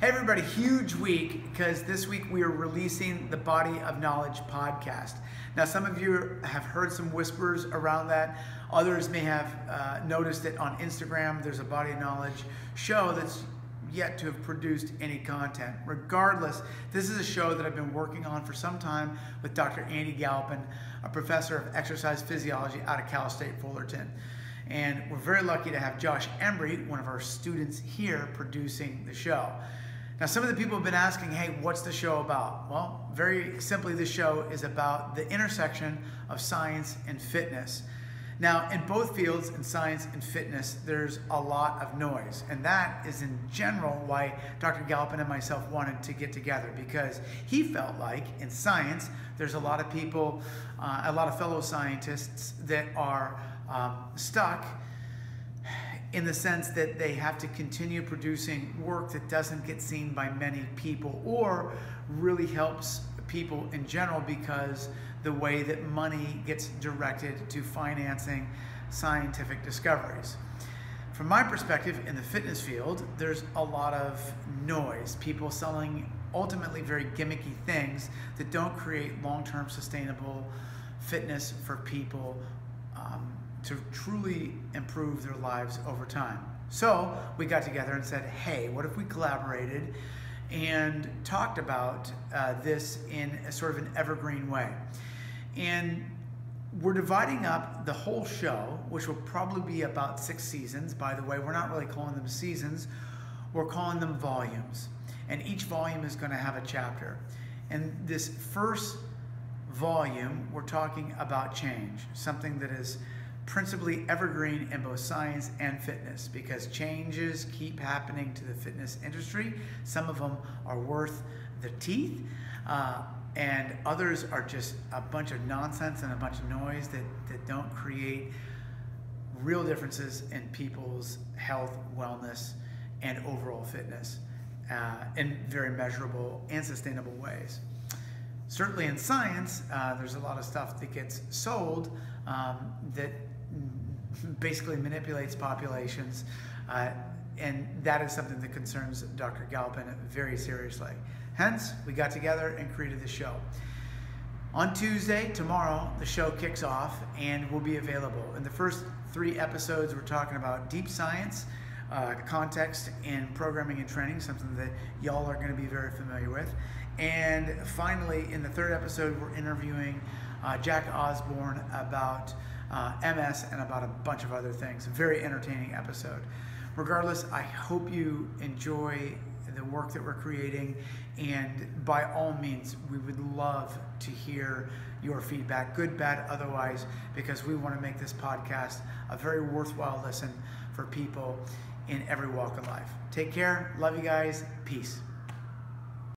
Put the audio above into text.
Hey everybody, huge week because this week we are releasing the Body of Knowledge podcast. Now some of you have heard some whispers around that. Others may have noticed that on Instagram there's a Body of Knowledge show that's yet to have produced any content. Regardless, this is a show that I've been working on for some time with Dr. Andy Galpin, a professor of exercise physiology out of Cal State Fullerton. And we're very lucky to have Josh Embry, one of our students here, producing the show. Now, some of the people have been asking, hey, what's the show about? Well, very simply, the show is about the intersection of science and fitness. Now, in both fields, in science and fitness, there's a lot of noise. And that is in general why Dr. Galpin and myself wanted to get together, because he felt like in science, there's a lot of people, a lot of fellow scientists that are stuck in the sense that they have to continue producing work that doesn't get seen by many people or really helps people in general, because the way that money gets directed to financing scientific discoveries. From my perspective, in the fitness field, there's a lot of noise, people selling ultimately very gimmicky things that don't create long-term sustainable fitness for people to truly improve their lives over time. So we got together and said, hey, what if we collaborated and talked about this in a sort of an evergreen way? And we're dividing up the whole show, which will probably be about 6 seasons. By the way, we're not really calling them seasons, we're calling them volumes. And each volume is going to have a chapter. And this first volume, we're talking about change, something that is principally evergreen in both science and fitness, because changes keep happening to the fitness industry. Some of them are worth the teeth, and others are just a bunch of nonsense and a bunch of noise that don't create real differences in people's health, wellness, and overall fitness in very measurable and sustainable ways. Certainly in science, there's a lot of stuff that gets sold that basically manipulates populations, and that is something that concerns Dr. Galpin very seriously. Hence, we got together and created the show. On Tuesday, tomorrow, the show kicks off and will be available. In the first 3 episodes, we're talking about deep science, context in programming and training, something that y'all are going to be very familiar with. And finally, in the 3rd episode, we're interviewing Jack Osborne about MS and about a bunch of other things. A very entertaining episode. Regardless, I hope you enjoy the work that we're creating, and by all means, we would love to hear your feedback, good, bad, otherwise, because we want to make this podcast a very worthwhile listen for people in every walk of life. Take care. Love you guys. Peace.